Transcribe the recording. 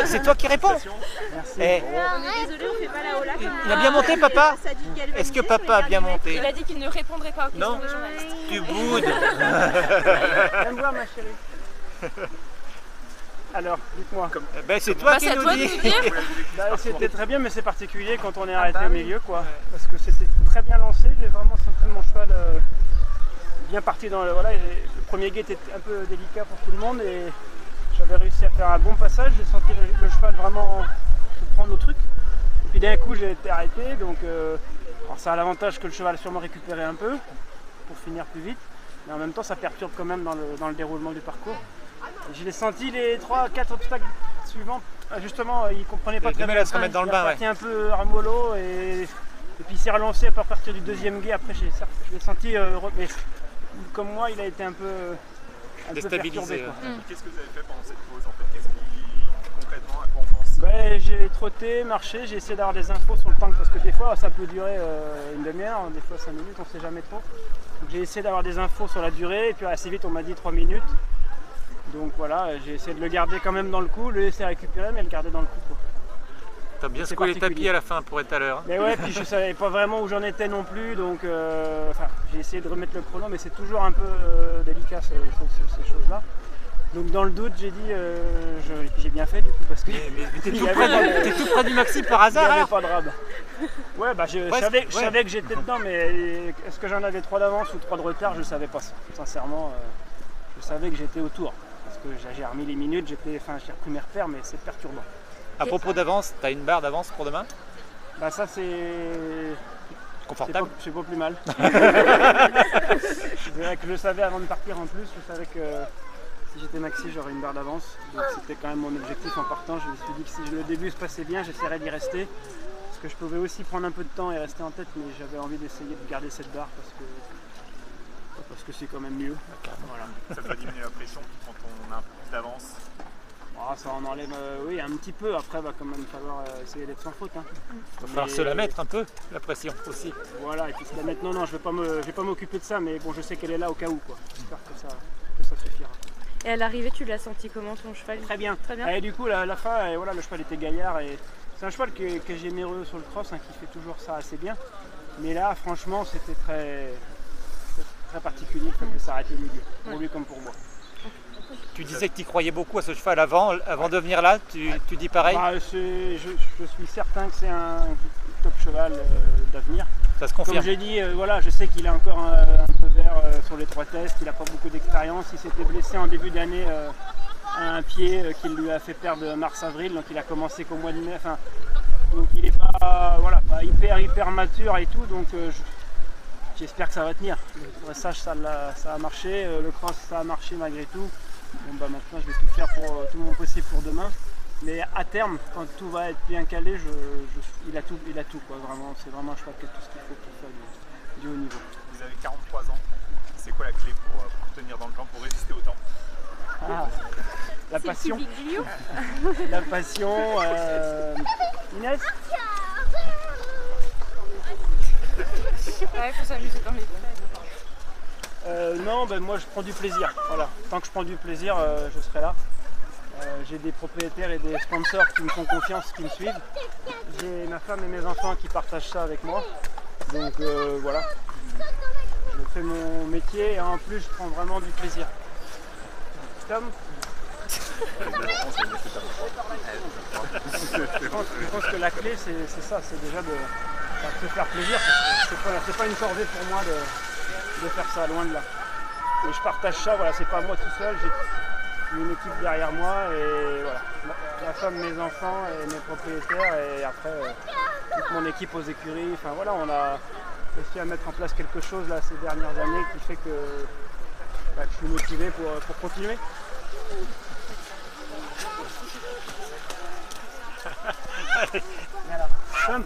c'est toi qui réponds. Merci. Eh, On est désolé, on fait pas la hola. il a bien monté, papa? Est-ce que papa a bien monté? Il a dit qu'il ne répondrait pas aux questions des journalistes. Tu boudes. Viens me voir, ma chérie. Alors, dites-moi. Ben, c'est toi qui c'est à nous toi de dis. nous dire. Bah, c'était très bien, mais c'est particulier quand on est arrêté au milieu, quoi. Parce que c'était très bien lancé. J'ai vraiment senti mon cheval bien parti dans le. Voilà, le premier guet était un peu délicat pour tout le monde et j'avais réussi à faire un bon passage. J'ai senti le cheval vraiment se prendre au truc. Et puis d'un coup, j'ai été arrêté. Donc, alors ça a l'avantage que le cheval a sûrement récupéré un peu pour finir plus vite. Mais en même temps, ça perturbe quand même dans le déroulement du parcours. Et je l'ai senti les 3-4 obstacles suivants. Justement, il ne comprenait pas très bien. Il à se remettre dans le bain, Il est parti un peu ramollo et puis il s'est relancé à partir du deuxième guet. Après, je l'ai senti, mais comme moi, il a été un peu déstabilisé. perturbé, quoi. Qu'est-ce que vous avez fait pendant cette pause en fait? Qu'est-ce qui concrètement à quoi on pense? Ben, j'ai trotté, marché, j'ai essayé d'avoir des infos sur le tank parce que des fois ça peut durer une demi-heure, des fois 5 minutes, on ne sait jamais trop. Donc, j'ai essayé d'avoir des infos sur la durée et puis assez vite on m'a dit 3 minutes. Donc voilà, j'ai essayé de le garder quand même dans le coup, le laisser récupérer mais le garder dans le coup, quoi. T'as bien C'est secoué les tapis particulier. à la fin pour être à l'heure. Hein. Mais ouais, puis je savais pas vraiment où j'en étais non plus, donc j'ai essayé de remettre le chrono, mais c'est toujours un peu délicat ces choses-là. Donc dans le doute, j'ai dit, j'ai bien fait du coup parce que Mais t'es il tout, y avait t'es tout près du maxi par il n'y hasard avait alors? pas de rab. Ouais, bah je savais que j'étais dedans, mais est-ce que j'en avais 3 d'avance ou 3 de retard, je ne savais pas. Sincèrement, je savais que j'étais autour. Parce que j'ai remis les minutes, j'ai repris mes repères, mais c'est perturbant. À propos d'avance, t'as une barre d'avance pour demain? Bah ça c'est Confortable? c'est pas plus mal. C'est vrai que je le savais avant de partir en plus, je savais que si j'étais maxi j'aurais une barre d'avance. Donc c'était quand même mon objectif en partant. Je me suis dit que si le début se passait bien, j'essaierais d'y rester. Parce que je pouvais aussi prendre un peu de temps et rester en tête, mais j'avais envie d'essayer de garder cette barre parce que c'est quand même mieux. Voilà. Ça peut diminuer la pression quand on a un peu plus d'avance. Ah, ça en enlève oui, un petit peu. Après, va quand même falloir essayer d'être sans faute. Hein. Il va falloir se la mettre un peu, la pression aussi. Voilà, et puis se la mettre. Non, je vais pas m'occuper de ça, mais bon, je sais qu'elle est là au cas où, quoi. J'espère que ça suffira. Et à l'arrivée, tu l'as senti comment ton cheval? Très bien. Très bien. Et du coup, la fin, et voilà, le cheval était gaillard. Et c'est un cheval qui est généreux sur le cross, hein, qui fait toujours ça assez bien. Mais là, franchement, c'était très particulier le fait de s'arrêter au milieu, pour lui comme pour moi. Tu disais que tu croyais beaucoup à ce cheval avant de venir là, tu dis pareil? Bah, je suis certain que c'est un top cheval d'avenir. Ça se confirme. Comme j'ai dit, voilà, je sais qu'il est encore un peu vert sur les 3 tests, il n'a pas beaucoup d'expérience, il s'était blessé en début d'année à un pied qui lui a fait perdre mars-avril, donc il a commencé qu'au mois de mai, donc il n'est pas, voilà, pas hyper mature et tout, donc j'espère que ça va tenir. Le dressage ça a marché, le cross ça a marché malgré tout. Bon, bah, maintenant je vais tout faire pour tout mon possible pour demain. Mais à terme, quand tout va être bien calé, il a tout quoi, vraiment, c'est vraiment un cheval qui a tout ce qu'il faut pour faire du haut niveau. Vous avez 43 ans. C'est quoi la clé pour tenir dans le temps, pour résister au temps? Ah, la passion. La passion. Inès? Ouais, faut s'amuser dans les Non, ben moi je prends du plaisir. Voilà. Tant que je prends du plaisir, je serai là. J'ai des propriétaires et des sponsors qui me font confiance, qui me suivent. J'ai ma femme et mes enfants qui partagent ça avec moi. Donc voilà. Je fais mon métier et en plus je prends vraiment du plaisir. Tom? Je pense que la clé c'est ça, c'est déjà de se faire plaisir. C'est pas une corvée pour moi de faire ça, loin de là. Et je partage ça, voilà, c'est pas moi tout seul, j'ai une équipe derrière moi et voilà. Ma femme, mes enfants et mes propriétaires et après toute mon équipe aux écuries. Enfin voilà, on a réussi à mettre en place quelque chose là ces dernières années qui fait que je suis motivé pour continuer. Voilà. Tom.